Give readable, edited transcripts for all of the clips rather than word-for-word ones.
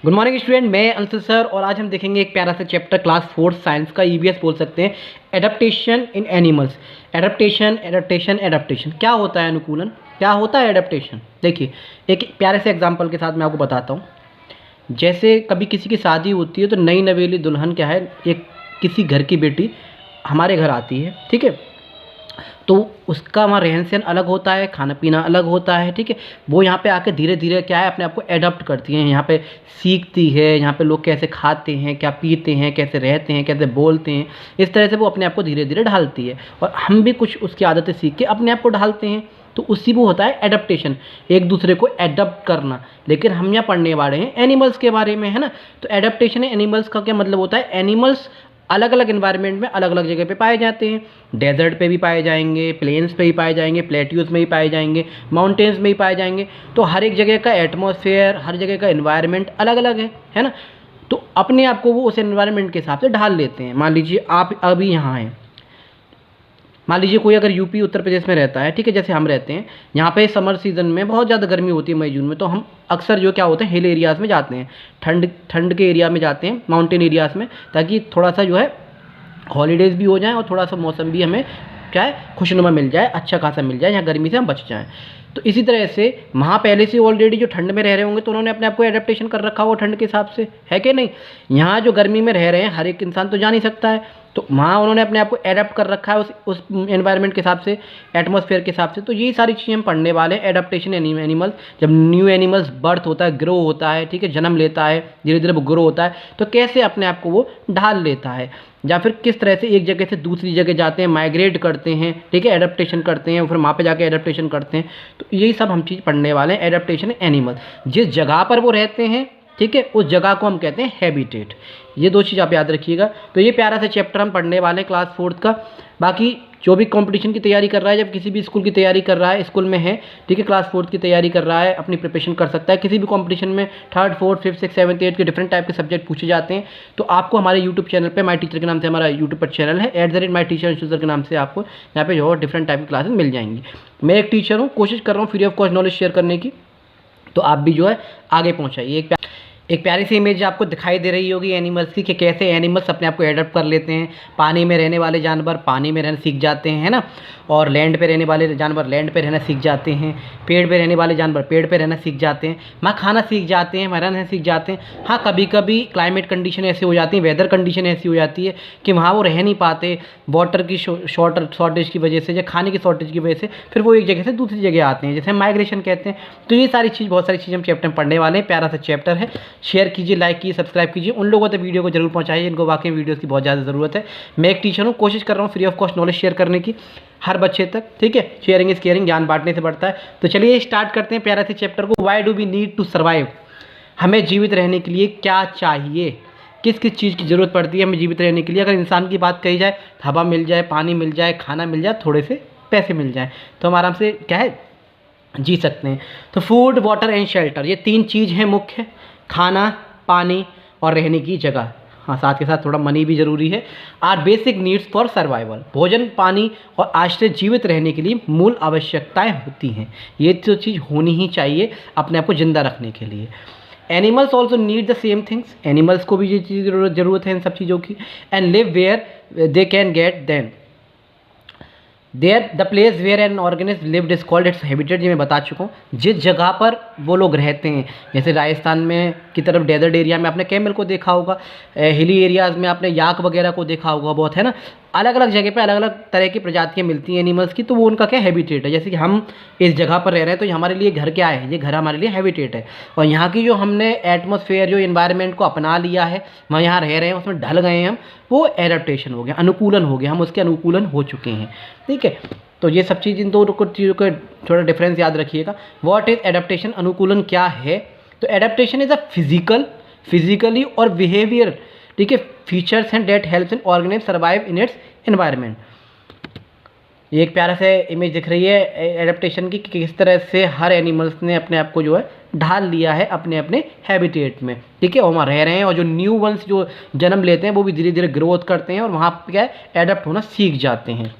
Good morning student, मैं Anshu sir और आज हम देखेंगे एक प्यारा सा चैप्टर क्लास 4 साइंस का ईवीएस बोल सकते हैं। एडेप्टेशन इन एनिमल्स। एडेप्टेशन एडेप्टेशन एडेप्टेशन क्या होता है? अनुकूलन। क्या होता है एडेप्टेशन? देखिए, एक प्यारे से एग्जांपल के साथ मैं आपको बताता हूँ। जैसे कभी किसी की शादी होती है तो नई नवेली दुल्हन क्या है, एक किसी घर की बेटी हमारे घर आती है, ठीक है। तो उसका वहाँ रहन सहन अलग होता है, खाना पीना अलग होता है, ठीक है। वो यहाँ पे आके धीरे धीरे क्या है, अपने आप को एडॉप्ट करती हैं, यहाँ पे सीखती है, यहाँ पे लोग कैसे खाते हैं, क्या पीते हैं, कैसे रहते हैं, कैसे बोलते हैं, इस तरह से वो अपने आप को धीरे धीरे ढालती है। और हम भी कुछ उसकी आदतें सीख के अपने आप को ढालते हैं। तो उसी वो होता है एडप्टेशन, एक दूसरे को एडप्ट करना। लेकिन हम यहाँ पढ़ने वाले हैं एनिमल्स के बारे में, है ना। तो एडप्टेशन एनिमल्स का क्या मतलब होता है? एनिमल्स अलग अलग इन्वायरमेंट में अलग अलग जगह पे पाए जाते हैं। डेजर्ट पे भी पाए जाएंगे, प्लेन्स पे भी पाए जाएंगे, प्लेट्यूज में भी पाए जाएंगे, माउंटेन्स में भी पाए जाएंगे। तो हर एक जगह का एटमॉस्फेयर, हर जगह का इन्वायरमेंट अलग अलग है ना। तो अपने आप को वो उस एनवायरनमेंट के हिसाब से ढाल लेते हैं। मान लीजिए आप अभी यहाँ हैं, मान लीजिए कोई अगर यूपी उत्तर प्रदेश में रहता है, ठीक है, जैसे हम रहते हैं यहाँ पे समर सीज़न में बहुत ज़्यादा गर्मी होती है मई जून में। तो हम अक्सर जो क्या होते हैं, हिल एरियाज़ में जाते हैं, ठंड ठंड के एरिया में जाते हैं, माउंटेन एरियाज़ में, ताकि थोड़ा सा जो है हॉलीडेज़ भी हो जाएँ और थोड़ा सा मौसम भी हमें क्या है, खुशनुमा मिल जाए, अच्छा खासा मिल जाए, यहाँ गर्मी से हम बच जाएँ। तो इसी तरह से वहाँ पहले से ऑलरेडी जो ठंड में रह रहे होंगे तो उन्होंने अपने आप को एडेप्टेशन कर रखा हो ठंड के हिसाब से, है कि नहीं। यहाँ जो गर्मी में रह रहे हैं हर एक इंसान तो जा नहीं सकता है, तो वहाँ उन्होंने अपने आप को एडेप्ट कर रखा है उस एनवायरनमेंट के हिसाब से, एटमॉस्फेयर के हिसाब से। तो ये सारी चीज़ें हम पढ़ने वाले हैं। एडेप्टेशन एनिमल्स, जब न्यू एनिमल्स बर्थ होता है, ग्रो होता है, ठीक है, जन्म लेता है, धीरे धीरे वो ग्रो होता है, तो कैसे अपने आप को वो ढाल लेता है, या फिर किस तरह से एक जगह से दूसरी जगह जाते हैं, माइग्रेट करते हैं, ठीक है, एडेप्टेशन करते हैं, फिर वहाँ पे जाके एडेप्टेशन करते हैं। तो यही सब हम चीज़ पढ़ने वाले हैं। एडेप्टेशन एनिमल, जिस जगह पर वो रहते हैं, ठीक है, उस जगह को हम कहते हैं हैबिटेट। ये दो चीज़ आप याद रखिएगा। तो ये प्यारा सा चैप्टर हम पढ़ने वाले हैं क्लास 4 का। बाकी जो भी कंपटीशन की तैयारी कर रहा है, जब किसी भी स्कूल की तैयारी कर रहा है, स्कूल में है, ठीक है, क्लास 4 की तैयारी कर रहा है, अपनी प्रिपरेशन कर सकता है। किसी भी कंपटीशन में 3rd 4th 5th 6th 7th 8th के डिफरेंट टाइप के सब्जेक्ट पूछे जाते हैं। तो आपको हमारे यूट्यूब चैनल पे, माई टीचर के नाम से हमारा यूट्यूब पर चैनल है, @myteacher के नाम से आपको यहाँ पे जो डिफरेंट टाइप की क्लासेस मिल जाएंगी। मैं एक टीचर हूँ, कोशिश कर रहा हूँ free of cost knowledge share करने की, तो आप भी जो है आगे पहुँचाइए। एक प्यारी सी इमेज आपको दिखाई दे रही होगी एनिमल्स की, कि कैसे एनिमल्स अपने आप को एडप्ट कर लेते हैं। पानी में रहने वाले जानवर पानी में रहना सीख जाते हैं, है ना, और लैंड पे रहने वाले जानवर लैंड पे रहना सीख जाते हैं, पेड़ पे रहने वाले जानवर पेड़ पे रहना सीख जाते हैं, वहाँ खाना सीख जाते हैं, वहाँ रहना सीख जाते हैं। हाँ, कभी कभी क्लाइमेट कंडीशन ऐसी हो जाती है, वेदर कंडीशन ऐसी हो जाती है कि वहाँ वो रह नहीं पाते, वाटर की शॉर्टेज की वजह से या खाने की शॉर्टेज की वजह से, फिर वो एक जगह से दूसरी जगह आते हैं, जैसे माइग्रेशन कहते हैं। तो ये सारी चीज़, बहुत सारी चीज़ हम चैप्टर में पढ़ने वाले हैं। प्यारा सा चैप्टर है, शेयर कीजिए, लाइक कीजिए, सब्सक्राइब कीजिए। उन लोगों तक वीडियो को जरूर पहुंचाइए, इनको वाकई वीडियोस की बहुत ज़्यादा ज़रूरत है। मैं एक टीचर हूँ, कोशिश कर रहा हूँ free of cost knowledge share करने की हर बच्चे तक, ठीक है। शेयरिंग इज केयरिंग, ज्ञान बांटने से बढ़ता है। तो चलिए स्टार्ट करते हैं प्यारे से चैप्टर को। Why do we need to survive? हमें जीवित रहने के लिए क्या चाहिए, किस किस चीज़ की ज़रूरत पड़ती है हमें जीवित रहने के लिए। अगर इंसान की बात कही जाए, हवा मिल जाए, पानी मिल जाए, खाना मिल जाए, थोड़े से पैसे मिल जाए, तो हम आराम से क्या है, जी सकते हैं। तो फूड, वाटर एंड शेल्टर, ये 3 चीज़ हैं मुख्य। खाना, पानी और रहने की जगह। हाँ, साथ के साथ थोड़ा मनी भी ज़रूरी है। Are basic needs for survival. भोजन, पानी और आश्रय जीवित रहने के लिए मूल आवश्यकताएं होती हैं। ये तो चीज़ होनी ही चाहिए अपने आप को ज़िंदा रखने के लिए। Animals also need the same things. Animals को भी ये चीज़ ज़रूरत है इन सब चीज़ों की। And live where they can get then there the place where an organism lived is called its habitat. ये मैं बता चुका हूँ। जिस जगह पर वो लोग रहते हैं, जैसे राजस्थान में की तरफ डेजर्ट एरिया में आपने कैमल को देखा होगा, हिली एरियाज़ में आपने याक वगैरह को देखा होगा बहुत, है ना। अलग अलग जगह पे अलग अलग तरह की प्रजातियाँ मिलती हैं एनिमल्स की, तो वो उनका क्या हैबिटेट है। जैसे कि हम इस जगह पर रह रहे हैं तो हमारे लिए घर क्या है, ये घर हमारे लिए हैबिटेट है। और यहाँ की जो हमने एटमॉस्फेयर, जो इन्वायरमेंट को अपना लिया है, वहाँ यहाँ रह रहे हैं, उसमें ढल गए हैं हम, वो एडेप्टेशन हो गया, अनुकूलन हो गया, हम उसके अनुकूलन हो चुके हैं, ठीक है। तो ये सब चीज़, इन दो चीज़ों का थोड़ा डिफरेंस याद रखिएगा। What is adaptation? अनुकूलन क्या है? तो एडेप्टेशन इज अ फिजिकली और बिहेवियर, ठीक है, फीचर्स हैं that helps an organism survive in its environment. ये एक प्यारा से इमेज दिख रही है एडेप्टेशन की, कि किस तरह से हर एनिमल्स ने अपने आप को जो है ढाल लिया है अपने अपने हैबिटेट में, ठीक है, और वहाँ रह रहे हैं। और जो न्यू वंस जो जन्म लेते हैं वो भी धीरे धीरे ग्रोथ करते हैं और वहाँ पर क्या है, एडप्ट होना सीख जाते हैं।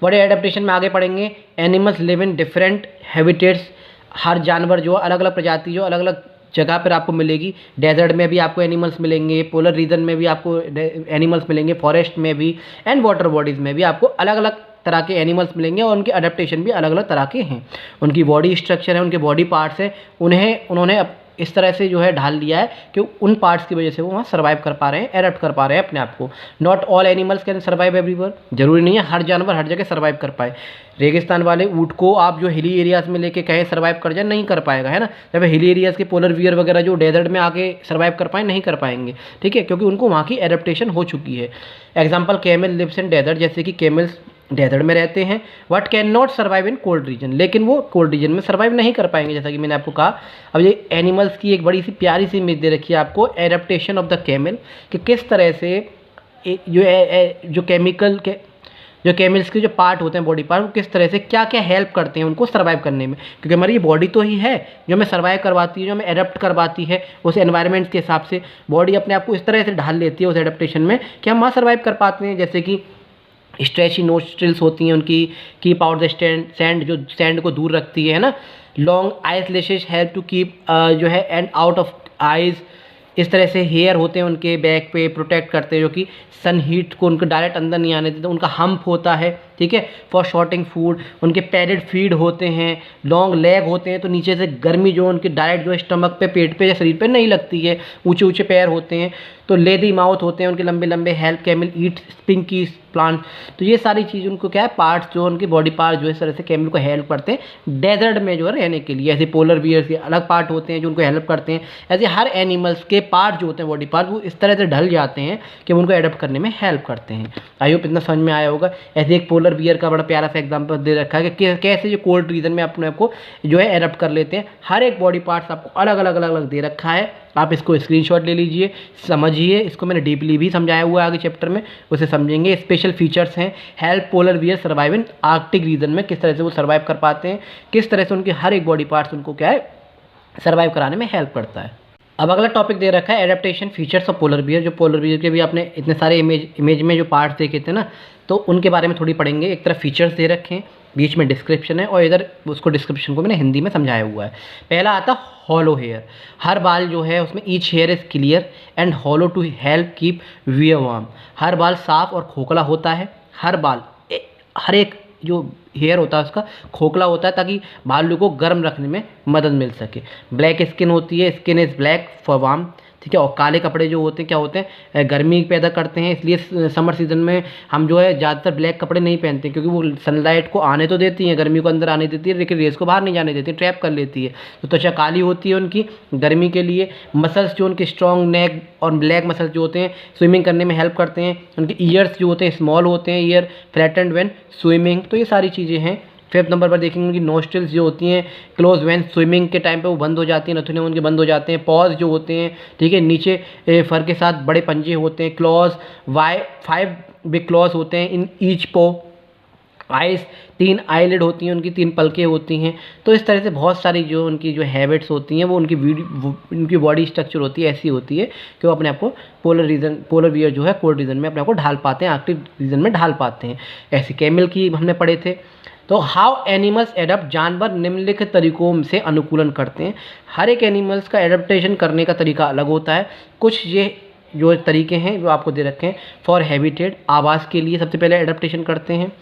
बड़े एडेप्टेशन में आगे पढ़ेंगे। Animals live in different habitats. हर जानवर जो अलग अलग प्रजाति, जो अलग अलग जगह पर आपको मिलेगी। डेजर्ट में भी आपको एनिमल्स मिलेंगे, पोलर रीजन में भी आपको एनिमल्स मिलेंगे, फॉरेस्ट में भी एंड वाटर बॉडीज़ में भी आपको अलग अलग तरह के एनिमल्स मिलेंगे और उनके अडेप्टेशन भी अलग अलग तरह के हैं। उनकी बॉडी स्ट्रक्चर है, उनके बॉडी पार्ट्स हैं, उन्होंने इस तरह से जो है ढाल लिया है कि उन पार्ट्स की वजह से वो वहाँ सर्वाइव कर पा रहे हैं, एडप्ट कर पा रहे हैं अपने आप को। Not all animals can survive everywhere, जरूरी नहीं है हर जानवर हर जगह सर्वाइव कर पाए। रेगिस्तान वाले ऊँट को आप जो हिली एरियाज़ में लेके कहें सर्वाइव कर जाए, नहीं कर पाएगा, है ना। जब हिली एरियाज़ के पोलर बियर वगैरह जो डेजर्ट में आके सर्वाइव कर पाए, नहीं कर पाएंगे, ठीक है, क्योंकि उनको वहाँ की एडेप्टेशन हो चुकी है। Example camel lives in desert, जैसे कि कैमल्स डेजर्ट में रहते हैं, but can not survive in cold region, लेकिन वो कोल्ड रीजन में सर्वाइव नहीं कर पाएंगे, जैसा कि मैंने आपको कहा। अब ये एनिमल्स की एक बड़ी सी प्यारी सी इमेज दे रखी है आपको, एडेप्टेशन ऑफ द कैमल, कि किस तरह से जो कैमल्स के जो पार्ट होते हैं, बॉडी पार्ट, वो किस तरह से क्या क्या हेल्प करते हैं उनको सर्वाइव करने में, क्योंकि हमारी ये बॉडी तो ही है जो हमें सर्वाइव करवाती है, जो हमें एडेप्ट करवाती है उस एनवायरनमेंट के हिसाब से। बॉडी अपने आप को इस तरह से ढाल लेती है उस एडेप्टेशन में कि हम वहाँ सर्वाइव कर पाते हैं। जैसे कि स्ट्रेची नोस्ट्रिल्स होती हैं उनकी, कीप आउट द सैंड, जो सैंड को दूर रखती है ना। Long eyes lashes help to keep जो है एंड आउट ऑफ आइज। इस तरह से हेयर होते हैं उनके बैक पे, प्रोटेक्ट करते हैं, जो कि सन हीट को उनको डायरेक्ट अंदर नहीं आने देते। उनका हम्प होता है, ठीक है, फॉर शॉर्टिंग फूड। उनके पैडेड फीड होते हैं, लॉन्ग लेग होते हैं, तो नीचे से गर्मी जो उनके डायरेक्ट जो स्टमक पे, पेट पे या शरीर पे नहीं लगती है। ऊंचे ऊंचे पैर होते हैं, तो लेदी माउथ होते हैं उनके लंबे लंबे। हेल्प कैमल ईट स्पिंकी प्लांट। तो ये सारी चीज़ उनको क्या है, पार्ट्स जो उनके बॉडी पार्ट जो इस तरह से कैमल को हेल्प करते हैं डेजर्ट में जो है रहने के लिए। ऐसे पोलर बियर्स के अलग पार्ट होते हैं जो उनको हेल्प करते हैं। ऐसे हर एनिमल्स के पार्ट जो होते हैं, बॉडी पार्ट, वो इस तरह से ढल जाते हैं कि उनको एडप्ट करने में हेल्प करते हैं। आई होप इतना समझ में आया होगा। ऐसे एक पोलर बियर का बड़ा प्यारा सा एग्जाम्पल दे रखा है कि कैसे जो कोल्ड रीजन में अपने आप को जो है एडप्ट कर लेते हैं। हर एक बॉडी पार्ट्स आपको अलग अलग अलग अलग दे रखा है, आप इसको स्क्रीनशॉट ले लीजिए, समझिए। इसको मैंने डीपली भी समझाया हुआ है आगे चैप्टर में, उसे समझेंगे। स्पेशल फीचर्स हैं, help polar bear survive in Arctic region में, किस तरह से वो सर्वाइव कर पाते हैं, किस तरह से उनके हर एक बॉडी पार्ट्स उनको क्या है सर्वाइव कराने में हेल्प करता है। अब अगला टॉपिक दे रखा है adaptation features of polar bear. जो पोलर बियर के भी आपने इतने सारे इमेज में जो पार्ट्स देखे थे ना, तो उनके बारे में थोड़ी पढ़ेंगे। एक तरफ फीचर्स दे रखे हैं, बीच में डिस्क्रिप्शन है, और इधर उसको डिस्क्रिप्शन को मैंने हिंदी में समझाया हुआ है। पहला आता हॉलो हेयर। हर बाल जो है उसमें each hair is clear and hollow to help keep bear warm. हर बाल साफ और खोखला होता है। हर बाल हर एक जो हेयर होता है उसका खोखला होता है, ताकि बालों को गर्म रखने में मदद मिल सके। ब्लैक स्किन होती है, skin is black for warm, ठीक है। और काले कपड़े जो होते हैं क्या होते हैं, गर्मी पैदा करते हैं, इसलिए समर सीजन में हम जो है ज़्यादातर ब्लैक कपड़े नहीं पहनते, क्योंकि वो सनलाइट को आने तो देती हैं, गर्मी को अंदर आने देती है, लेकिन रेस को बाहर नहीं जाने देती, ट्रैप कर लेती है। तो त्वचा काली होती है उनकी गर्मी के लिए। मसल्स जो उनके स्ट्रॉन्ग नेक और ब्लैक मसल्स जो होते हैं स्विमिंग करने में हेल्प करते हैं। उनके ईयर्स जो होते हैं स्मॉल होते हैं, ईयर फ्लैटेंड व्हेन स्विमिंग। तो ये सारी चीज़ें हैं। 5th नंबर पर देखेंगे उनकी नोस्ट्रिल्स जो होती हैं क्लोज व्हेन स्विमिंग के टाइम पे वो बंद हो जाती हैं, नथुने उनके बंद हो जाते हैं। पॉज जो होते हैं, ठीक है, नीचे फर के साथ बड़े पंजे होते हैं। क्लॉज 5 बिग क्लॉज होते हैं इन ईच पो। आइस 3 आईलिड होती हैं उनकी, 3 पलकें होती हैं। तो इस तरह से बहुत सारी जो उनकी जो हैबिट्स होती हैं, वो उनकी बॉडी स्ट्रक्चर होती है, ऐसी होती है कि वो अपने आप को पोलर बियर जो है कोल्ड रीजन में अपने आप को ढाल पाते हैं, आर्कटिक रीजन में ढाल पाते हैं। ऐसे कैमल की हमने पढ़े थे। तो हाउ एनिमल्स एडप्ट, जानवर निम्नलिखित तरीकों से अनुकूलन करते हैं। हर एक एनिमल्स का एडप्टेशन करने का तरीका अलग होता है। कुछ ये जो तरीके हैं जो आपको दे रखे हैं, फॉर हैबिटेट, आवास के लिए सबसे पहले एडप्टेशन करते हैं।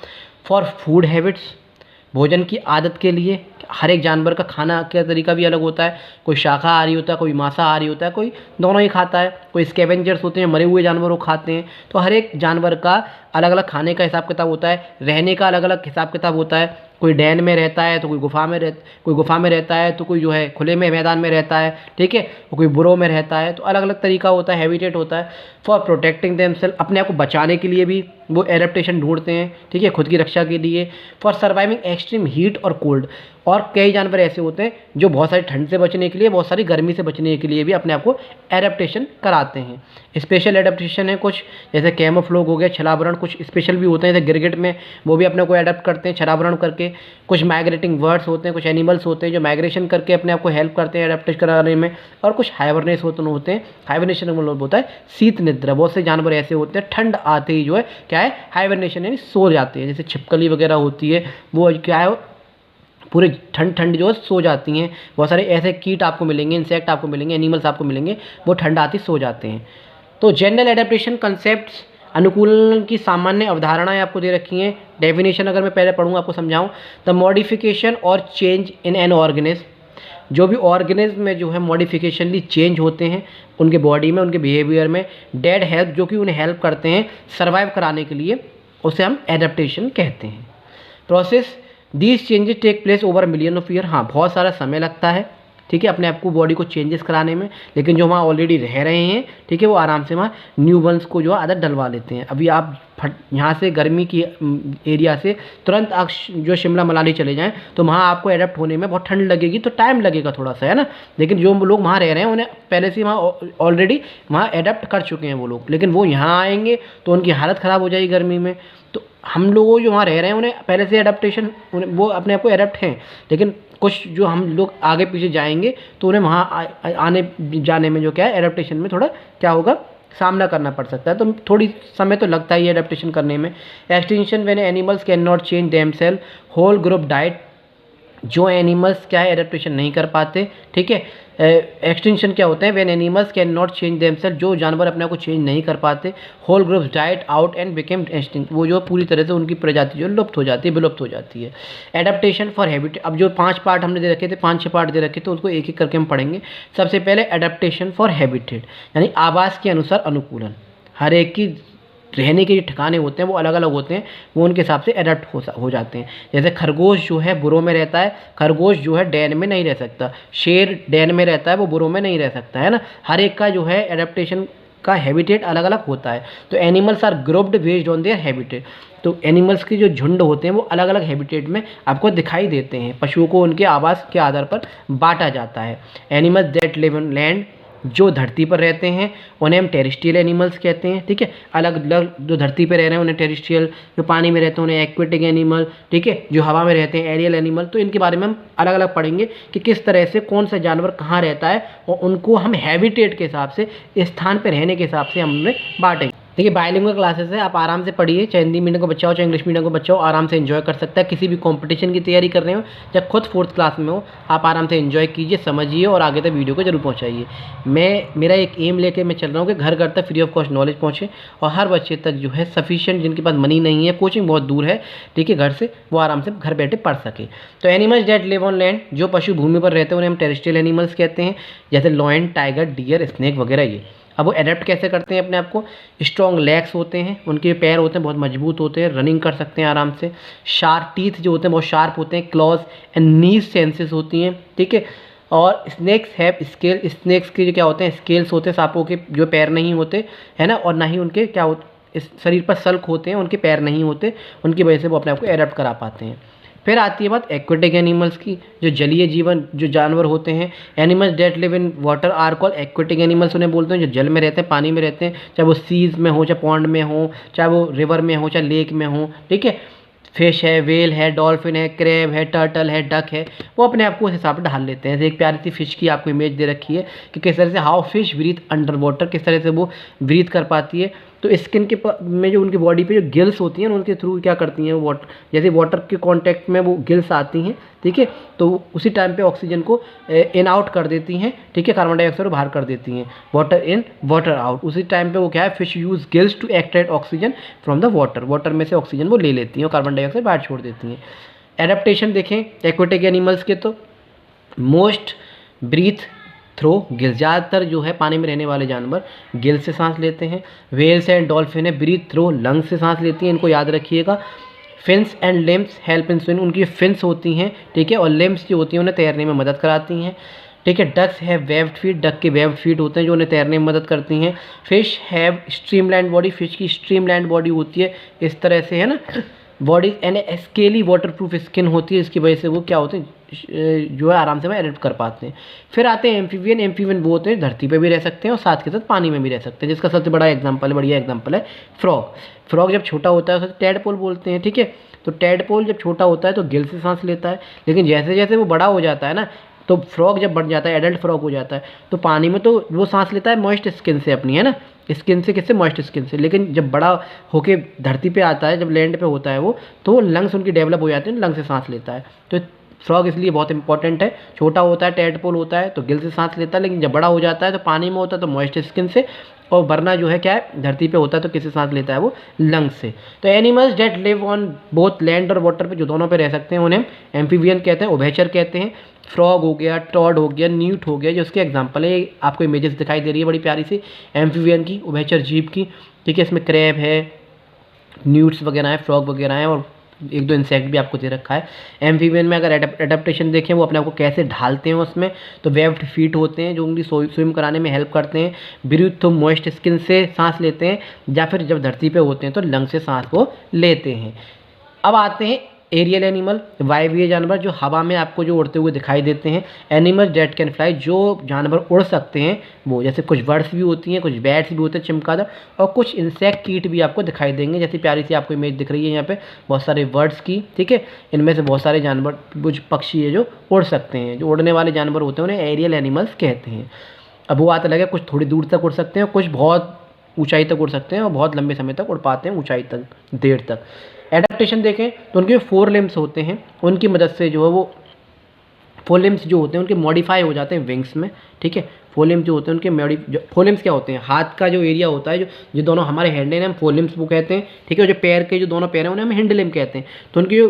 फॉर फूड हैबिट्स, भोजन की आदत के लिए, हर एक जानवर का खाना का तरीका भी अलग होता है। कोई शाकाहारी होता है, कोई मांसाहारी होता है, कोई दोनों ही खाता है। कोई स्कैवेंजर्स होते हैं, मरे हुए जानवर वो खाते हैं। तो हर एक जानवर का अलग अलग खाने का हिसाब किताब होता है, रहने का अलग अलग हिसाब किताब होता है। कोई डैन में रहता है तो कोई गुफा में रहता है, तो कोई जो है खुले में मैदान में रहता है, ठीक है, कोई बुरो में रहता है। तो अलग अलग तरीका होता है, हैबिटेट होता है। फॉर प्रोटेक्टिंग देमसेल्फ, अपने आप को बचाने के लिए भी वो एडेप्टेशन ढूंढते हैं, ठीक है, खुद की रक्षा के लिए। फॉर सर्वाइविंग एक्सट्रीम हीट और कोल्ड, और कई जानवर ऐसे होते हैं जो बहुत सारी ठंड से बचने के लिए, बहुत सारी गर्मी से बचने के लिए भी अपने आप को एडेप्टेशन कराते हैं। स्पेशल एडेप्टेशन है कुछ, जैसे कैमोफ्लेज हो गया, छलावरण। कुछ स्पेशल भी होते हैं, जैसे गिरगिट में वो भी अपने को एडेप्ट करते हैं छलावरण करके। कुछ माइग्रेटिंग बर्ड्स होते हैं, कुछ एनिमल्स होते हैं जो माइग्रेशन करके अपने आप को हेल्प करते हैं एडेप्टेशन कराने में। और कुछ हाइबरनेस होते हैं। हाइबरनेशन मतलब होता है शीत निद्रा। बहुत से जानवर ऐसे होते हैं ठंड आते ही जो है क्या है हाइबरनेशन यानी सो जाते हैं। जैसे छिपकली वगैरह होती है, वो क्या है पूरे ठंड ठंड जो है सो जाती हैं। बहुत सारे ऐसे कीट आपको मिलेंगे, इंसेक्ट आपको मिलेंगे, एनिमल्स आपको मिलेंगे, वो ठंड आती सो जाते हैं। तो जनरल एडेप्टेशन कंसेप्ट्स, अनुकूलन की सामान्य अवधारणाएं आपको दे रखी हैं। डेफिनेशन अगर मैं पहले पढ़ूँ आपको समझाऊँ, द मॉडिफिकेशन और चेंज इन एन ऑर्गेनिज्म, जो भी ऑर्गेनिज्म में जो है मॉडिफिकेशनली चेंज होते हैं उनके बॉडी में, उनके बिहेवियर में, डेड हेल्प जो कि उन्हें हेल्प करते हैं सर्वाइव कराने के लिए, उसे हम एडेप्टेशन कहते हैं। Process, these changes take place over million of year. हाँ, बहुत सारा समय लगता है, ठीक है, अपने आप को बॉडी को चेंजेस कराने में, लेकिन जो वहाँ ऑलरेडी रह रहे हैं, ठीक है, वो आराम से वहाँ न्यू वंस को जो आदत डलवा लेते हैं। अभी आप यहाँ से गर्मी की एरिया से तुरंत आप जो शिमला मनाली चले जाएं तो वहाँ आपको एडेप्ट होने में बहुत ठंड लगेगी, तो टाइम लगेगा थोड़ा सा, है ना। लेकिन जो लोग वहाँ रह रहे हैं उन्हें पहले से वहाँ ऑलरेडी वहाँ एडेप्ट कर चुके हैं वो लोग, लेकिन वो यहाँ आएंगे तो उनकी हालत ख़राब हो जाएगी गर्मी में। तो हम लोग जो वहाँ रह रहे हैं उन्हें पहले से एडेप्टेशन, वो अपने आप को एडेप्ट हैं, लेकिन कुछ जो हम लोग आगे पीछे जाएंगे तो उन्हें वहाँ आने जाने में जो क्या है एडेप्टेशन में थोड़ा क्या होगा, सामना करना पड़ सकता है। तो थोड़ी समय तो लगता ही है एडेप्टेशन करने में। Extinction when animals can not change themselves, whole group died, जो एनिमल्स क्या है एडेप्टेशन नहीं कर पाते, ठीक है। एक्सटिंक्शन क्या होते हैं, when animals can not change themselves, जो जानवर अपने आप को चेंज नहीं कर पाते, whole groups died out and became extinct, वो जो पूरी तरह से उनकी प्रजाति जो लुप्त हो जाती है, विलुप्त हो जाती है। एडेप्टेशन फॉर हैबिट, अब जो 5 पार्ट हमने दे रखे थे, 5-6 पार्ट दे रखे थे, उसको एक एक करके हम पढ़ेंगे। सबसे पहले एडेप्टेशन फॉर हैबिटेट, यानी आवास के अनुसार अनुकूलन। हर एक की रहने के जो ठिकाने होते हैं वो अलग अलग होते हैं, वो उनके हिसाब से एडेप्ट हो जाते हैं। जैसे खरगोश जो है बुरों में रहता है, खरगोश जो है डैन में नहीं रह सकता, शेर डैन में रहता है, वो बुरों में नहीं रह सकता, है ना। हर एक का जो है एडेप्टेशन का हैबिटेट अलग अलग होता है। तो animals are grouped based on their habitat, तो एनिमल्स के जो झुंड होते हैं वो अलग अलग हैबिटेट में आपको दिखाई देते हैं। पशुओं को उनके आवास के आधार पर बांटा जाता है। Animals that live on land, जो धरती पर रहते हैं उन्हें हम टेरेस्ट्रियल एनिमल्स कहते हैं, ठीक है। अलग अलग जो धरती पर रह रहे हैं उन्हें टेरेस्ट्रियल, जो पानी में रहते हैं उन्हें एक्वेटिक एनिमल, ठीक है, जो हवा में रहते हैं एरियल एनिमल। तो इनके बारे में हम अलग अलग पढ़ेंगे कि किस तरह से कौन सा जानवर कहाँ रहता है, और उनको हम हैबिटेट के हिसाब से, स्थान पर रहने के हिसाब से हम उन्हें बांटेंगे। देखिए बायलिंगुअल क्लासेस है, आप आराम से पढ़िए, चाहे हिंदी मीडियम का बच्चा हो चाहे इंग्लिश मीडियम का बच्चा हो, आराम से एंजॉय कर सकता है। किसी भी कंपटीशन की तैयारी कर रहे हो, चाहे खुद 4th क्लास में हो, आप आराम से एंजॉय कीजिए, समझिए और आगे तक वीडियो को जरूर पहुंचाइए। मेरा एक एम लेके मैं चल रहा हूँ कि घर घर तक फ्री ऑफ कॉस्ट नॉलेज पहुँचे, और हर बच्चे तक जो है सफिशिएंट, जिनके पास मनी नहीं है, कोचिंग बहुत दूर है, ठीक है, घर से, वो आराम से घर बैठे पढ़ सके। तो animals that live on land, जो पशु भूमि पर रहते हैं उन्हें हम टेरेस्ट्रियल एनिमल्स कहते हैं, जैसे लॉयन, टाइगर, डियर, स्नेक वगैरह ये। अब वो एडेप्ट कैसे करते हैं अपने आप को, स्ट्रॉन्ग लेग्स होते हैं, उनके पैर होते हैं बहुत मजबूत होते हैं, रनिंग कर सकते हैं आराम से। शार्प टीथ जो होते हैं बहुत शार्प होते हैं, क्लॉज एंड नीज सेंसेस होती हैं, ठीक है। और स्नेक्स हैव स्केल, स्नेक्स के जो क्या होते हैं स्केल्स होते हैं, सांपों के जो पैर नहीं होते, है ना, और ना ही उनके क्या होते इस शरीर पर सल्क होते हैं, उनके पैर नहीं होते, उनकी वजह से वो अपने आप को एडेप्ट करा पाते हैं। फिर आती है बात एक्वेटिक एनिमल्स की, जो जलीय जीवन जो जानवर होते हैं। Animals that live in water are called aquatic animals, उन्हें बोलते हैं जो जल में रहते हैं, पानी में रहते हैं, चाहे वो सीज में हो, चाहे पॉन्ड में हो, चाहे वो रिवर में हो, चाहे लेक में हो, ठीक है। फिश है, वेल है, डॉल्फिन है, क्रेब है, टर्टल है, डक है, वो अपने आप को उस हिसाब से ढाल लेते हैं। जैसे एक प्यारी सी फिश की आपको इमेज दे रखी है कि किस तरह से how fish breathe under water, किस तरह से वो ब्रीथ कर पाती है। तो स्किन के में जो उनकी बॉडी पे जो गिल्स होती हैं उनके थ्रू क्या करती हैं, वाटर, जैसे वाटर के कांटेक्ट में वो गिल्स आती हैं, ठीक है, तो उसी टाइम पे ऑक्सीजन को इन आउट कर देती हैं, ठीक है, कार्बन डाइऑक्साइड बाहर कर देती हैं, वाटर इन वाटर आउट। उसी टाइम पे वो क्या है, fish use gills to extract oxygen from the water, water में से ऑक्सीजन वो ले लेती हैं और कार्बन डाइऑक्साइड बाहर छोड़ देती हैं। एडेप्टेशन देखें एक्वेटिक एनिमल्स के, तो मोस्ट ब्रीथ थ्रो गिल्स, ज़्यादातर जो है पानी में रहने वाले जानवर गिल से सांस लेते हैं। वेल्स एंड डॉल्फिन है ब्रीथ थ्रो लंग्स से सांस लेती हैं, इनको याद रखिएगा। Fins and limbs help in swimming, उनकी फिन्स होती हैं, ठीक है, और लिम्स जो होती हैं उन्हें तैरने में मदद कराती हैं, ठीक है। डक्स है वेब्ड फीट, डक के वेब्ड फीट होते हैं जो उन्हें तैरने में मदद करती हैं। Fish have streamline body, fish की स्ट्रीमलाइन बॉडी होती है इस तरह से, है ना। Body and scaly water proof skin होती है, इसकी वजह से वो क्या होते हैं जो है आराम से वो एडेप्ट कर पाते हैं। फिर आते हैं एम्फीबियन, एम्फीबियन वो होते हैं धरती पे भी रह सकते हैं और साथ के साथ पानी में भी रह सकते हैं, जिसका सबसे बड़ा एग्जांपल, बढ़िया एग्जांपल है फ्रॉग। फ्रॉग जब छोटा होता है उसे टैडपोल बोलते हैं, ठीक है। तो टैडपोल जब छोटा होता है तो गिल से सांस लेता है, लेकिन जैसे जैसे वो बड़ा हो जाता है ना, तो फ्रॉग जब बढ़ जाता है, एडल्ट फ्रॉग हो जाता है, तो पानी में तो वो सांस लेता है मॉइस्ट स्किन से अपनी, है ना, स्किन से, किससे, मॉइस्ट स्किन से। लेकिन जब बड़ा होके धरती पे आता है, जब लैंड पे होता है वो, तो लंग्स उनकी डेवलप हो जाते हैं, लंग्स से सांस लेता है। तो फ्रॉग इसलिए बहुत इंपॉर्टेंट है, छोटा होता है, टैडपोल होता है तो गिल से सांस लेता है, लेकिन जब बड़ा हो जाता है तो पानी में होता है तो मॉइस्ट स्किन से, और वरना जो है क्या है धरती पे होता है तो किससे सांस लेता है वो लंग्स से। तो animals that live on both land और वाटर पे, जो दोनों पे रह सकते हैं उन्हें एम्फीबियन कहते हैं, उभयचर कहते हैं। फ्रॉग हो गया, टॉड हो गया, न्यूट हो गया, जो उसके एग्जाम्पल है। आपको इमेजेस दिखाई दे रही है बड़ी प्यारी सी एम्फीबियन की, उभयचर जीव की, ठीक है। इसमें क्रैब है, न्यूट्स वगैरह हैं, फ्रॉग वगैरह हैं, और एक दो इंसेक्ट भी आपको दे रखा है। एम्फीबियन में अगर एडेप्टेशन देखें वो अपने आप को कैसे ढालते हैं उसमें, तो वेब्ड फीट होते हैं जो उनकी स्विम कराने में हेल्प करते हैं। ब्रीथ तो मॉइस्ट स्किन से सांस लेते हैं, या फिर जब धरती पे होते हैं तो लंग से सांस को लेते हैं। अब आते हैं एरियल एनिमल, वायवीय जानवर जो हवा में आपको जो उड़ते हुए दिखाई देते हैं। एनिमल डेट कैन फ्लाई, जो जानवर उड़ सकते हैं वो, जैसे कुछ बर्ड्स भी होती हैं, कुछ बैट्स भी होते हैं चमगादड़, और कुछ इंसेक्ट कीट भी आपको दिखाई देंगे। जैसे प्यारी सी आपको इमेज दिख रही है यहाँ पे बहुत सारे बर्ड्स की, ठीक है। इनमें से बहुत सारे जानवर, कुछ पक्षी है जो उड़ सकते हैं, जो उड़ने वाले जानवर होते हैं उन्हें एरियल एनिमल्स कहते हैं। अब वो बात अलग है, कुछ थोड़ी दूर तक उड़ सकते हैं, कुछ बहुत ऊंचाई तक उड़ सकते हैं, और बहुत लंबे समय तक उड़ पाते हैं, ऊंचाई तक, देर तक। एडेप्टेशन देखें तो उनके 4 लिम्स होते हैं, उनकी मदद से जो है वो 4 लिम्स जो होते हैं उनके मॉडिफाई हो जाते हैं विंग्स में, ठीक है। 4 लिम्स जो होते हैं उनके 4 लिम्स क्या होते हैं, हाथ का जो एरिया होता है, जो दोनों हमारे हैंड हैं हम 4 लिम्स वो कहते हैं, ठीक है। जो पैर के जो दोनों पैर हैं उन्हें हम हिंड लिम्ब कहते हैं। तो उनकी जो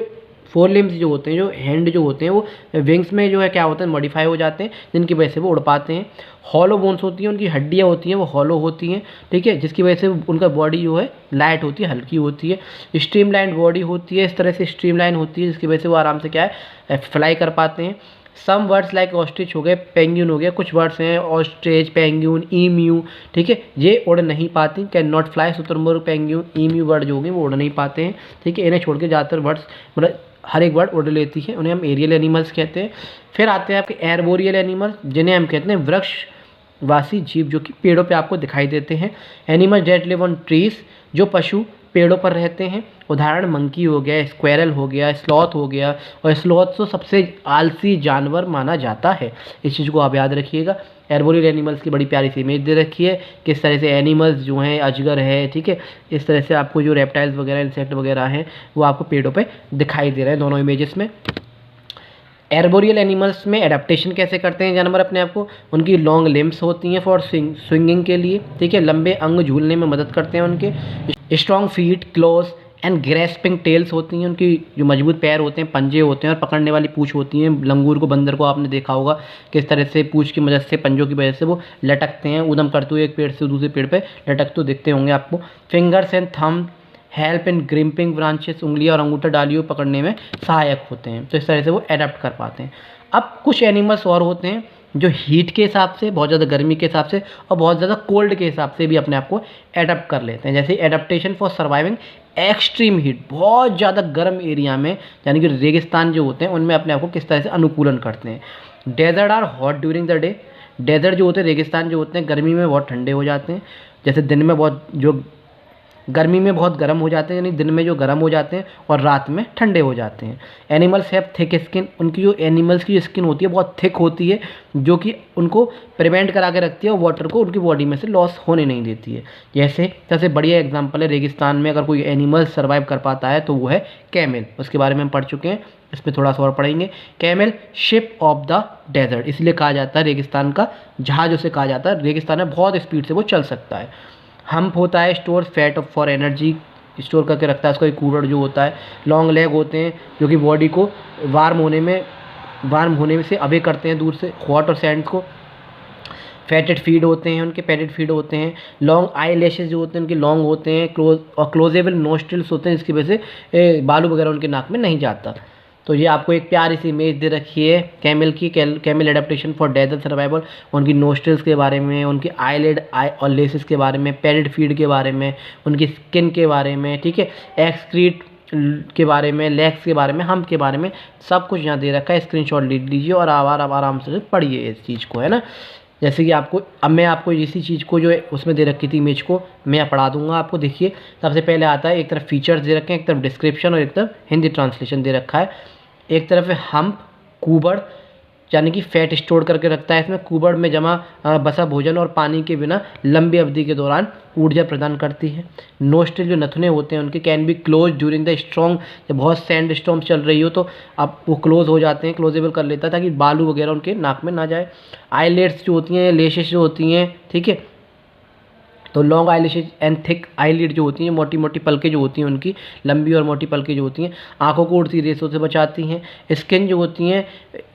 4 लिम्स जो होते हैं, जो हैंड जो होते हैं वो विंग्स में जो है क्या होता है मॉडिफाई हो जाते हैं, जिनकी वजह से वो उड़ पाते हैं। हॉलो बोन्स होती हैं, उनकी हड्डियाँ होती हैं वो हॉलो होती हैं, ठीक है, जिसकी वजह से उनका बॉडी जो है लाइट होती है, हल्की होती है। स्ट्रीमलाइन बॉडी होती है, इस तरह से स्ट्रीमलाइन होती है, जिसकी वजह से वो आराम से क्या है फ्लाई कर पाते हैं। सम वर्ड्स लाइक ऑस्ट्रिच हो गए, पेंगुइन हो गया, कुछ वर्ड्स हैं ऑस्ट्रिच, पेंगुइन, ईम्यू, ठीक है, ये उड़ नहीं पाती, कैन नॉट फ्लाई। शुतुरमुर्ग, पेंगुइन, ईम्यू वर्ड जो होंगे वो उड़ नहीं पाते हैं, ठीक है। इन्हें छोड़ के ज़्यादातर वर्ड्स मतलब हर एक वर्ड उड़ लेती है, उन्हें हम एरियल एनिमल्स कहते हैं। फिर आते हैं आपके एर्बोरियल एनिमल, जिन्हें हम कहते हैं वृक्षवासी जीव, जो कि पेड़ों पे आपको दिखाई देते हैं। Animal that live on trees, जो पशु पेड़ों पर रहते हैं। उदाहरण मंकी हो गया, स्क्वेरल हो गया, स्लॉथ हो गया, और स्लॉथ तो सबसे आलसी जानवर माना जाता है, इस चीज़ को आप याद रखिएगा। एर्बोरियल एनिमल्स की बड़ी प्यारी सी इमेज दे रखी है, किस तरह से एनिमल्स जो हैं, अजगर है, ठीक है, इस तरह से आपको जो रेप्टाइल्स वगैरह, इंसेक्ट वगैरह हैं वो आपको पेड़ों पे दिखाई दे रहे हैं दोनों इमेजेस में। एर्बोरियल एनिमल्स में एडेप्टेशन कैसे करते हैं जानवर अपने आप को, उनकी लॉन्ग लिम्स होती हैं फॉर स्विंगिंग के लिए, ठीक है, लंबे अंग झूलने में मदद करते हैं उनके। Strong feet, claws and grasping tails होती हैं, उनकी जो मजबूत पैर होते हैं, पंजे होते हैं, और पकड़ने वाली पूँछ होती हैं। लंगूर को, बंदर को आपने देखा होगा किस तरह से पूँछ की मदद से, पंजों की वजह से वो लटकते हैं, उदम करते हुए एक पेड़ से दूसरे पेड़ पे लटकते दिखते होंगे आपको। Fingers and thumb help in gripping branches, उंगलियां और अंगूठा डालियों पकड़ने में सहायक होते हैं, तो इस तरह से वो एडेप्ट कर पाते हैं। अब कुछ एनिमल्स और होते हैं जो हीट के हिसाब से, बहुत ज़्यादा गर्मी के हिसाब से, और बहुत ज़्यादा कोल्ड के हिसाब से भी अपने आप को एडेप्ट कर लेते हैं। जैसे adaptation for surviving extreme heat, बहुत ज़्यादा गर्म एरिया में, यानी कि रेगिस्तान जो होते हैं उनमें अपने आप को किस तरह से अनुकूलन करते हैं। Desert are hot during the day, desert जो होते हैं, रेगिस्तान जो होते हैं, गर्मी में बहुत ठंडे हो जाते हैं, जैसे दिन में बहुत, जो गर्मी में बहुत गर्म हो जाते हैं, यानी दिन में जो गर्म हो जाते हैं और रात में ठंडे हो जाते हैं। एनिमल्स हैव थिक स्किन, उनकी जो एनिमल्स की स्किन होती है बहुत थिक होती है, जो कि उनको प्रिवेंट करा के रखती है और वाटर को उनकी बॉडी में से लॉस होने नहीं देती है। जैसे सबसे बढ़िया एग्जांपल है, रेगिस्तान में अगर कोई एनिमल सर्वाइव कर पाता है तो वो है कैमल, उसके बारे में हम पढ़ चुके हैं, इस पर थोड़ा सा और पढ़ेंगे। Camel ship of the desert इसलिए कहा जाता है, रेगिस्तान का जहाज उसे कहा जाता है, रेगिस्तान में बहुत स्पीड से वो चल सकता है। हम्प होता है store fat for energy, store करके रखता है उसका एक कूलर जो होता है। लॉन्ग लेग होते हैं जो कि बॉडी को वार्म होने में से अवे करते हैं दूर से हॉट और सैंड को। फैटेड फीड होते हैं उनके, पैडेड फीड होते हैं। लॉन्ग आई लैशेज जो होते हैं उनके लॉन्ग होते हैं, क्लोजेबल नोस्ट्रिल्स होते हैं, जिसकी वजह से बालू वगैरह उनके नाक में नहीं जाता। तो ये आपको एक प्यारी सी इमेज दे रखी है कैमल की, camel adaptation for desert survival, उनकी नोस्ट्रिल्स के बारे में, उनकी आईलिड और लेसेस के बारे में, पैडेड फीड के बारे में, उनकी स्किन के बारे में, ठीक है, एक्सक्रीट के बारे में, लेग्स के बारे में, हम्प के बारे में, सब कुछ यहाँ दे रखा है। स्क्रीनशॉट ले लीजिए और आराम से पढ़िए इस चीज़ को, है ना। जैसे कि आपको अब मैं आपको इसी चीज़ को जो है उसमें दे रखी थी इमेज को मैं पढ़ा दूंगा आपको। देखिए सबसे पहले आता है, एक तरफ फीचर्स दे रखे हैं, एक तरफ डिस्क्रिप्शन और एक तरफ हिंदी ट्रांसलेशन दे रखा है। एक तरफ है हम्प, कूबड़, यानी कि फैट स्टोर करके रखता है इसमें। कुबड़ में जमा बसा भोजन और पानी के बिना लंबी अवधि के दौरान ऊर्जा प्रदान करती है। नोस्ट्रिल जो नथुने होते हैं उनके can be close during the strong, जब बहुत सैंड स्टॉर्म चल रही हो तो आप वो क्लोज हो जाते हैं, क्लोजेबल कर लेता है ताकि बालू वगैरह उनके नाक में ना जाए। आईलेट्स जो होती हैं, लेशेस जो होती हैं, ठीक है, तो लॉन्ग आईलैशेज एंड थिक आईलिड जो होती हैं, मोटी मोटी पलकें जो होती हैं उनकी, लंबी और मोटी पलकें जो होती हैं, आंखों को उड़ती रेसों से बचाती हैं। स्किन जो होती हैं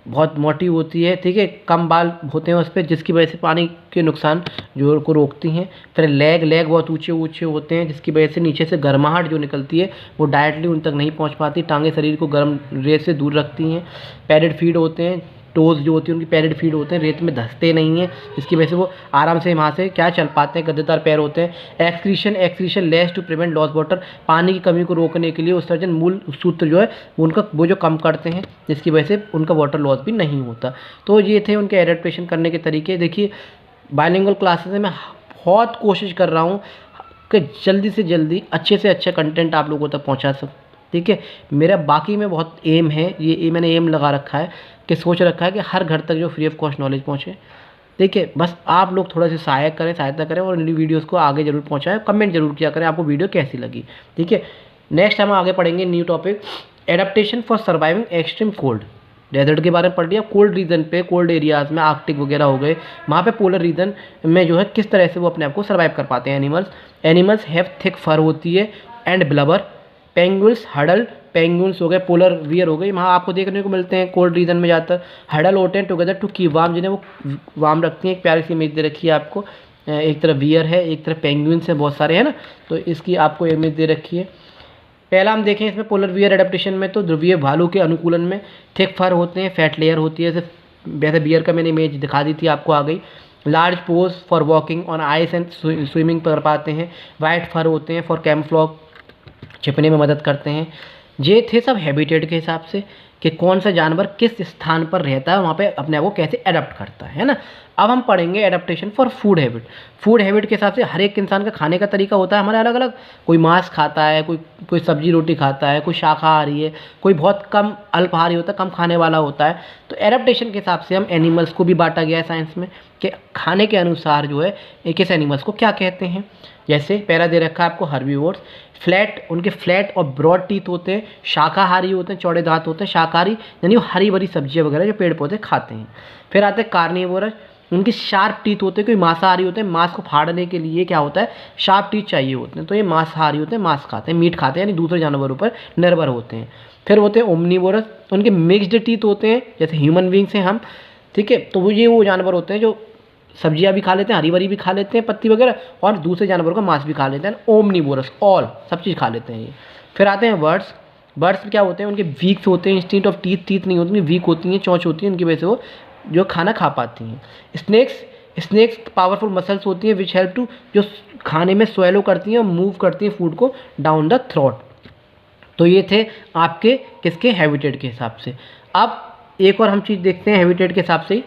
बहुत मोटी होती है, ठीक है, कम बाल होते हैं उस पर, जिसकी वजह से पानी के नुकसान जो को रोकती हैं। फिर लेग बहुत ऊंचे ऊंचे होते हैं, जिसकी वजह से नीचे से गर्माहट जो निकलती है वो डायरेक्टली उन तक नहीं पहुंच पाती। टांगे शरीर को गर्म रेत से दूर रखती हैं। पैडेड फीट होते हैं, टोज जो होती है उनकी पैरेड फीट होते हैं, रेत में धंसते नहीं हैं, जिसकी वजह से वो आराम से वहाँ से क्या चल पाते हैं, गद्देदार पैर होते हैं। Excretion less to prevent loss water, पानी की कमी को रोकने के लिए उत्सर्जन मूल सूत्र जो है वो जो कम करते हैं, जिसकी वजह से उनका वाटर लॉस भी नहीं होता। तो ये थे उनके एडेप्टेशन करने के तरीके। देखिए बाइलिंगुअल क्लासेस में मैं बहुत कोशिश कर रहा हूँ कि जल्दी से जल्दी अच्छे से अच्छा कंटेंट आप लोगों तक पहुँचा सकूँ, ठीक है। मेरा बाकी में बहुत एम है, ये मैंने एम लगा रखा है कि सोच रखा है कि हर घर तक जो फ्री ऑफ कॉस्ट नॉलेज पहुँचे। देखिए बस आप लोग थोड़ा सा सहायता करें और इन वीडियोस को आगे जरूर पहुँचाएं, कमेंट जरूर किया करें आपको वीडियो कैसी लगी, ठीक है। नेक्स्ट हम आगे पढ़ेंगे new topic, adaptation for surviving extreme cold. Desert के बारे में पढ़ लिया, कोल्ड रीजन पे, कोल्ड एरियाज़ में, आर्कटिक वगैरह हो गए, वहाँ पे पोलर रीजन में जो है किस तरह से वो अपने आप को सर्वाइव कर पाते हैं एनिमल्स हैव थिक फर होती है and blubber. Penguins huddle, penguins हो गए, पोलर वियर हो गई, वहाँ आपको देखने को मिलते हैं कोल्ड रीजन में ज़्यादातर। हडल होते हैं टुगेदर टू कीप वार्म, जिन्हें वो वार्म रखती हैं। एक प्यारी सी इमेज दे रखी है आपको, एक तरफ वियर है, एक तरफ पेंगुइन्स है, बहुत सारे है ना, तो इसकी आपको इमेज दे रखी है। पहला हम देखें इसमें पोलर वियर एडेप्टेशन में, तो ध्रुवीय भालू के अनुकूलन में थिक फर होते हैं, फैट लेयर होती है, वैसे बियर का मैंने इमेज दिखा दी थी आपको आ गई। Large pose for walking on ice and swimming कर पाते हैं। वाइट फर होते हैं फॉर कैमफ्लॉग, छिपने में मदद करते हैं। ये थे सब हैबिटेट के हिसाब से कि कौन सा जानवर किस स्थान पर रहता है, वहाँ पे अपने आप को कैसे अडेप्ट करता है ना। अब हम पढ़ेंगे adaptation for food habit. Food habit के हिसाब से हर एक इंसान का खाने का तरीका होता है हमारा अलग अलग। कोई मांस खाता है, कोई सब्जी रोटी खाता है, कोई शाकाहारी है, कोई बहुत कम अल्पाहारी होता है, कम खाने वाला होता है। तो एडेप्टेशन के हिसाब से हम एनिमल्स को भी बांटा गया है साइंस में कि खाने के अनुसार जो है किस एनिमल्स को क्या कहते हैं। जैसे पैरा दे रखा है आपको हर्बीवोर्स, उनके फ्लैट और ब्रॉड टीथ होते हैं, शाकाहारी होते हैं, चौड़े दांत होते हैं, शाकाहारी यानी वो हरी भरी सब्जियां वगैरह जो पेड़ पौधे खाते हैं। फिर आते हैं कार्निवोरस, उनके शार्प टीथ होते हैं, कोई मांसाहारी होते हैं, मांस को फाड़ने के लिए क्या होता है शार्प टीथ चाहिए होते हैं, तो ये मांसाहारी होते हैं, मांस खाते हैं, मीट खाते हैं, यानी दूसरे जानवरों पर निर्भर होते हैं। फिर होते हैं ओमनीवोरस, उनके मिक्सड टीथ होते हैं, जैसे ह्यूमन बींग्स हैं हम, ठीक है, तो वो जानवर होते हैं जो सब्जियां भी खा लेते हैं, हरी भरी भी खा लेते हैं, पत्ती वगैरह, और दूसरे जानवरों का मांस भी खा लेते हैं। ओमनीवोरस, ऑल सब चीज़ खा लेते हैं ये। फिर आते हैं बर्ड्स क्या होते हैं, उनके वीक्स होते हैं, इंस्टिंक्ट ऑफ टीथ नहीं होती, वीक होती हैं, चोंच होती है, उनकी वजह से वो जो खाना खा पाती हैं। स्नेक्स पावरफुल मसल्स होती हैं विच हेल्प टू, जो खाने में स्वेलो करती हैं, मूव करती हैं फूड को डाउन द थ्रोट। तो ये थे आपके किसके हैबिटेट के हिसाब से। अब एक और हम चीज़ देखते हैं हैबिटेट के हिसाब से।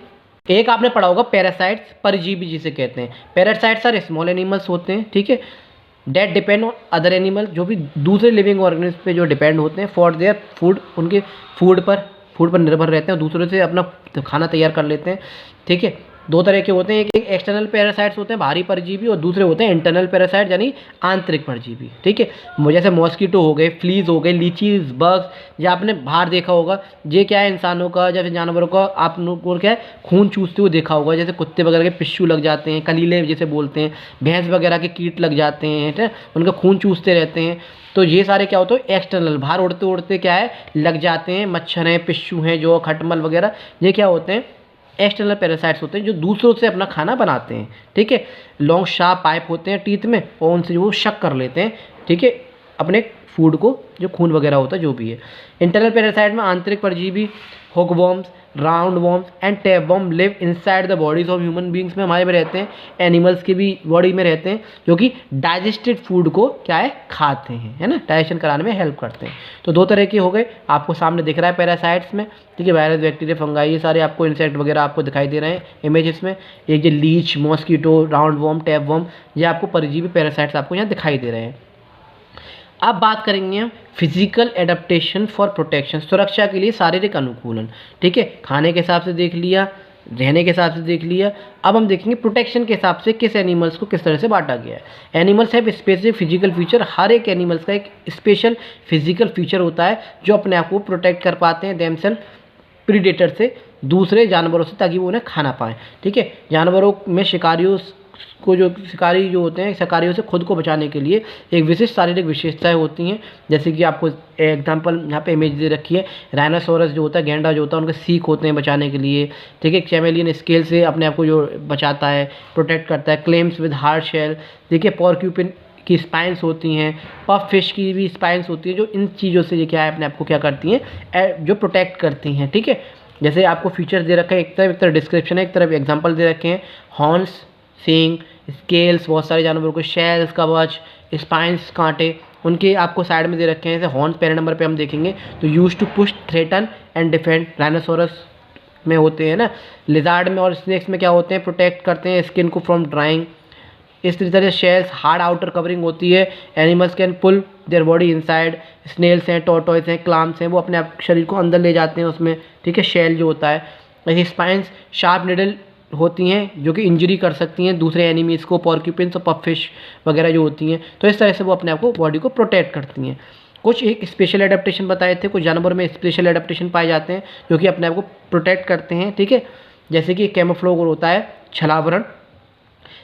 एक आपने पढ़ा होगा पैरासाइट्स, परजीवी जिसे कहते हैं। पैरासाइट्स आर स्मॉल एनिमल्स होते हैं, ठीक है, that depend on other animal, जो भी दूसरे लिविंग ऑर्गेनिज्म पे जो डिपेंड होते हैं फॉर देयर फूड, उनके फूड पर निर्भर रहते हैं, दूसरों से अपना खाना तैयार कर लेते हैं, ठीक है। दो तरह के होते हैं, एक एक्सटर्नल पैरासाइट्स होते हैं बाहरी परजीवी, और दूसरे होते हैं इंटरनल पैरासाइट यानी आंतरिक परजीवी, ठीक है। जैसे मॉस्किटो हो गए, फ्लीज हो गए, लीचीज, बग्स, या आपने बाहर देखा होगा, ये क्या है इंसानों का जैसे जानवरों का आप लोगों को क्या है खून चूसते हुए देखा होगा, जैसे कुत्ते वगैरह के पिस्सू लग जाते हैं, कलीले जैसे बोलते हैं, भैंस वगैरह के कीट लग जाते हैं, ठीक है, उनका खून चूसते रहते हैं। तो ये सारे क्या होते हैं एक्सटर्नल, बाहर उड़ते उड़ते क्या है लग जाते हैं, मच्छर हैं, पिस्सू हैं, जो खटमल वगैरह, ये क्या होते हैं एक्सटर्नल पैरासाइट्स होते हैं जो दूसरों से अपना खाना बनाते हैं, ठीक है। लॉन्ग शार्प पाइप होते हैं टीथ में, और उनसे वो शक कर लेते हैं, ठीक है, अपने फूड को, जो खून वगैरह होता है जो भी है। इंटरनल पैरासाइट में आंतरिक परजीवी, hookworms, roundworms and tapeworm live inside the bodies of human beings में हमारे में रहते हैं, एनिमल्स की भी बॉडी में रहते हैं, जो कि डाइजेस्टेड फूड को क्या है खाते हैं, है ना, डाइजेशन कराने में हेल्प करते हैं। तो दो तरह के हो गए, आपको सामने दिख रहा है पैरासाइट्स में, ठीक है, वायरस, बैक्टीरिया, फंगाई, ये सारे आपको इंसेक्ट वगैरह आपको दिखाई दे रहे हैं इमेजेस में। एक जो लीच, मॉस्किटो, राउंड वॉर्म, टैपवॉर्म, ये आपको परजीवी पैरासाइट्स आपको यहाँ दिखाई दे रहे हैं। अब बात करेंगे हम फिजिकल एडेप्टेशन फॉर प्रोटेक्शन, सुरक्षा के लिए शारीरिक अनुकूलन। ठीक है, खाने के हिसाब से देख लिया, रहने के हिसाब से देख लिया। अब हम देखेंगे प्रोटेक्शन के हिसाब से किस एनिमल्स को किस तरह से बांटा गया है। Animals have specific physical feature, हर एक एनिमल्स का एक स्पेशल फिजिकल फीचर होता है जो अपने आप को प्रोटेक्ट कर पाते हैं देमसेल्फ प्रीडेटर से, दूसरे जानवरों से, ताकि वो उन्हें खाना पाएँ। ठीक है, जानवरों में शिकारियों को, जो शिकारी जो होते हैं, शिकारियों से खुद को बचाने के लिए एक विशिष्ट शारीरिक विशेषताएं होती हैं। जैसे कि आपको एग्जांपल यहाँ पे इमेज दे रखी है, राइनोसोरस जो होता है, गैंडा जो होता है, उनके सीख होते हैं बचाने के लिए। ठीक है, चैमेलियन स्केल से अपने आप को जो बचाता है, प्रोटेक्ट करता है। क्लेम्स विद हार्ड शेल, देखिए पॉर्क्यूपिन की स्पाइंस होती हैं, पफ फिश की भी स्पाइंस होती है, जो इन चीज़ों से ये क्या है, अपने आप को क्या करती हैं, जो प्रोटेक्ट करती हैं। ठीक है, जैसे आपको फीचर्स दे रखा है, एक तरफ डिस्क्रिप्शन है, एक तरफ एग्जाम्पल दे रखे हैं। हॉर्न्स, सींग, स्केल्स, बहुत सारे जानवरों को, शेल्स, कवच, स्पाइंस, कांटे, उनके आपको साइड में दे रखे हैं। जैसे हॉर्न्स पहले नंबर पे हम देखेंगे तो use to push, threaten and defend, rhinoceros में होते हैं ना। लिजार्ड में और स्नेक्स में क्या होते हैं, प्रोटेक्ट करते हैं स्किन को फ्रॉम ड्राइंग। इस तरह से शेल्स, हार्ड आउटर कवरिंग होती है, animals can pull their body inside. Snails हैं, टॉर्टोइस हैं, क्लाम्स हैं, वो अपने आप शरीर को अंदर ले जाते हैं उसमें। ठीक है, शेल जो होता है। ऐसे स्पाइंस, शार्प निडल होती हैं जो कि इंजरी कर सकती हैं दूसरे एनिमीज़ को, पॉर्क्यूपिन्स और पफिश वगैरह जो होती हैं। तो इस तरह से वो अपने आप को बॉडी को प्रोटेक्ट करती हैं। कुछ एक स्पेशल एडेप्टेशन बताए थे, कुछ जानवरों में स्पेशल एडेप्टेशन पाए जाते हैं जो कि अपने आप को प्रोटेक्ट करते हैं। ठीक है, जैसे कि कैमोफ्लेज होता है, छलावरण।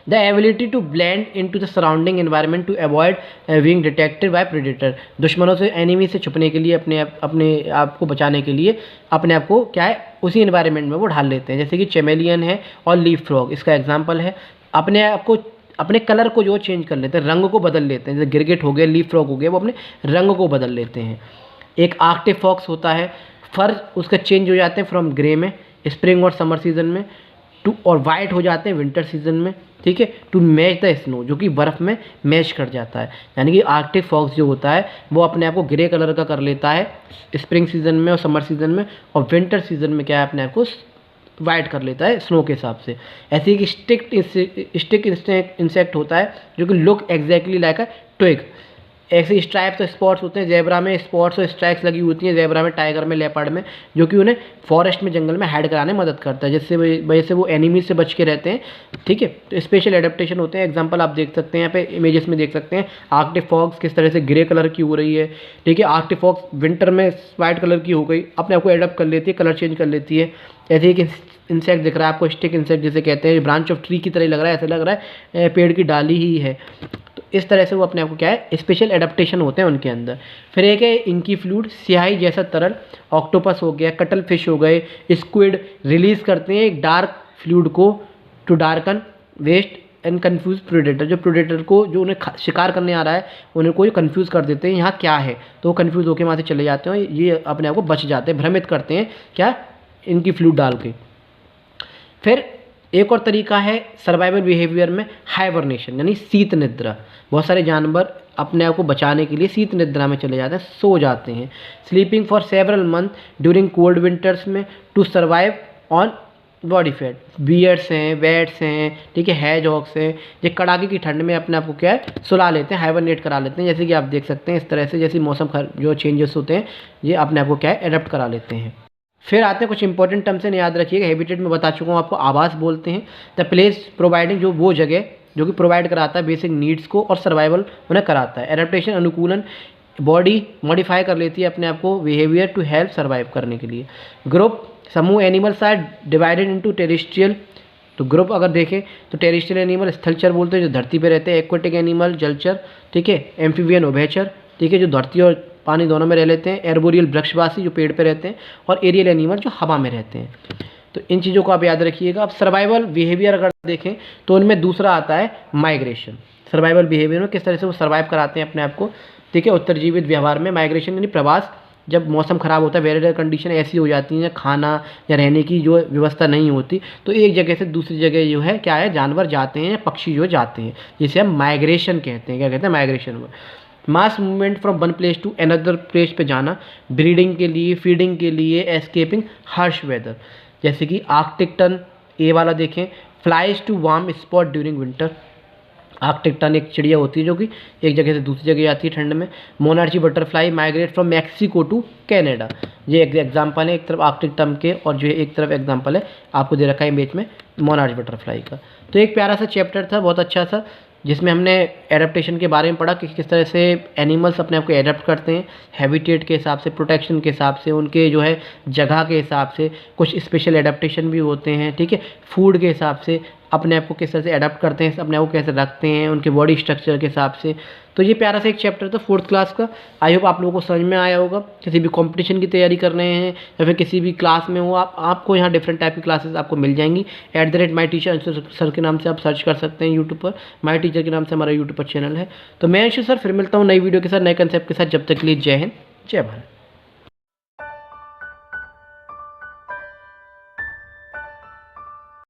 The ability to blend into the surrounding environment to avoid being detected by predator, दुश्मनों से, एनिमी से छुपने के लिए, अपने आप को बचाने के लिए अपने आप को क्या है, उसी एनवायरनमेंट में वो ढाल लेते हैं। जैसे कि चैमेलियन है और लीफ फ्रॉग, इसका एग्जांपल है। अपने आप को, अपने कलर को जो चेंज कर लेते हैं, रंग को बदल लेते हैं। जैसे गिरगिट हो गए, लीफ फ्रॉग हो गए, वो अपने रंग को बदल लेते हैं। एक आर्कटिक फॉक्स होता है, फर उसका चेंज हो जाते हैं फ्रॉम ग्रे में स्प्रिंग और समर सीजन में टू, और वाइट हो जाते हैं विंटर सीजन में। ठीक है, टू मैच द स्नो, जो कि बर्फ़ में मैच कर जाता है। यानी कि आर्कटिक फॉक्स जो होता है वो अपने आप को ग्रे कलर का कर लेता है स्प्रिंग सीजन में और समर सीजन में, और विंटर सीजन में क्या है, अपने आप को वाइट कर लेता है स्नो के हिसाब से। ऐसे ही स्टिक इंसेक्ट होता है जो कि look exactly like a twig. ऐसे स्ट्राइप्स और स्पॉट्स होते हैं, जेब्रा में स्पॉट्स और स्ट्राइप्स लगी होती हैं, जेब्रा में, टाइगर में, लेपर्ड में, जो कि उन्हें फॉरेस्ट में, जंगल में हाइड कराने में मदद करता है, जिससे वजह से वो एनिमीज से बच के रहते हैं। ठीक है, तो स्पेशल एडेप्टेशन होते हैं। एग्जांपल आप देख सकते हैं यहाँ पे इमेजेस में, देख सकते हैं आर्कटिक फॉक्स किस तरह से ग्रे कलर की हो रही है। ठीक है, आर्कटिक फॉक्स विंटर में वाइट कलर की हो गई, अपने आप को एडप्ट कर लेती है, कलर चेंज कर लेती है। ऐसे एक इंसेक्ट दिख रहा है आपको, स्टिक इंसेक्ट जिसे कहते हैं, ब्रांच ऑफ ट्री की तरह लग रहा है, ऐसा लग रहा है पेड़ की डाली ही है। तो इस तरह से वो अपने आप को क्या है, स्पेशल एडेप्टेशन होते हैं उनके अंदर। फिर एक है इंकी फ्लूइड, स्याही जैसा तरल, ऑक्टोपस हो गया, कटल फिश हो गए, स्क्विड रिलीज करते हैं एक डार्क फ्लूइड को to darken west and confuse predator, जो प्रेडेटर को, जो उन्हें शिकार करने आ रहा है, उन्हें कोई कन्फ्यूज़ कर देते हैं यहाँ क्या है, तो वो कन्फ्यूज़ होकर वहाँ से चले जाते हैं, ये अपने आप को बच जाते हैं, भ्रमित करते हैं क्या, इनकी फ्लूइड डाल के। फिर एक और तरीका है सर्वाइवल बिहेवियर में, हाइबरनेशन, यानी शीत निद्रा। बहुत सारे जानवर अपने आप को बचाने के लिए शीत निद्रा में चले जाते हैं, सो जाते हैं। Sleeping for several month during cold winters में to survive on body fat. Bears हैं, बैट्स हैं, ठीक है, हैजहॉग्स हैं, ये कड़ाके की ठंड में अपने आप को क्या है, सुला लेते हैं, हाइबरनेट करा लेते हैं। जैसे कि आप देख सकते हैं इस तरह से, जैसे मौसम जो चेंजेस होते हैं, ये अपने आप को क्या है, एडप्ट करा लेते हैं। फिर आते हैं कुछ इंपॉर्टेंट टर्म्स हैं, याद रखिएगा। हैबिटेट में बता चुका हूँ आपको, आवास बोलते हैं। द प्लेस प्रोवाइडिंग, जो वो जगह जो कि प्रोवाइड कराता है बेसिक नीड्स को और सर्वाइवल उन्हें कराता है। एडेप्टेशन, अनुकूलन, बॉडी मॉडिफाई कर लेती है अपने आप को बिहेवियर टू हेल्प सर्वाइव करने के लिए। ग्रुप, समूह, animals are divided into terrestrial, तो ग्रुप अगर देखें तो टेरेस्ट्रियल एनिमल स्थलचर बोलते हैं जो धरती पे रहते हैं, एक्वेटिक एनिमल जलचर, ठीक है, एम्फीबियन उभयचर, ठीक है, जो धरती और पानी दोनों में रह लेते हैं, एर्बोरियल वृक्षवासी जो पेड़ पे रहते हैं, और एरियल एनिमल जो हवा में रहते हैं। तो इन चीज़ों को आप याद रखिएगा। अब सर्वाइवल बिहेवियर अगर देखें तो उनमें दूसरा आता है माइग्रेशन। सर्वाइवल बिहेवियर में किस तरह से वो सर्वाइव कराते हैं अपने आप को, ठीक है, उत्तरजीवित व्यवहार में। माइग्रेशन यानी प्रवास, जब मौसम ख़राब होता है, वेदर कंडीशन ऐसी हो जाती है, खाना या रहने की जो व्यवस्था नहीं होती, तो एक जगह से दूसरी जगह जो है क्या है, जानवर जाते हैं, पक्षी जो जाते हैं, जिसे हम माइग्रेशन कहते हैं। क्या कहते हैं, migration. Mass movement from one place to another place पे जाना, ब्रीडिंग के लिए, फीडिंग के लिए, एस्केपिंग हार्श वेदर। जैसे कि आर्कटिक टर्न, ए वाला देखें, flies to warm spot during winter. Arctic tern एक चिड़िया होती है जो कि एक जगह से दूसरी जगह जाती है ठंड में। Monarch butterfly migrate from Mexico to Canada. ये एक एग्जाम्पल है एक तरफ आर्कटिक टर्न के, और जो है एक तरफ एग्जाम्पल है आपको दे रखा है इमेज में मोनार्ची बटरफ्लाई का। तो एक प्यारा सा चैप्टर था, बहुत अच्छा सा, जिसमें हमने एडेप्टेशन के बारे में पढ़ा कि किस तरह से एनिमल्स अपने आप को एडेप्ट करते हैं हैबिटेट के हिसाब से, प्रोटेक्शन के हिसाब से, उनके जो है जगह के हिसाब से, कुछ स्पेशल एडेप्टेशन भी होते हैं, ठीक है, फूड के हिसाब से अपने आप को किस तरह से एडाप्ट करते हैं, अपने आप को कैसे रखते हैं उनके बॉडी स्ट्रक्चर के हिसाब से। तो ये प्यारा सा एक चैप्टर था 4th क्लास का। आई होप आप लोगों को समझ में आया होगा। किसी भी कंपटीशन की तैयारी कर रहे हैं या फिर किसी भी क्लास में हो आप, आपको यहाँ डिफरेंट टाइप की क्लासेस आपको मिल जाएंगी। @माई टीचर सर के नाम से आप सर्च कर सकते हैं यूट्यूब पर, माई टीचर के नाम से हमारा यूट्यूब पर चैनल है। तो मैं अंशु सर फिर मिलता हूँ नई वीडियो के साथ, नए कंसेप्ट के साथ। जब तक के लिए जय हिंद, जय भारत।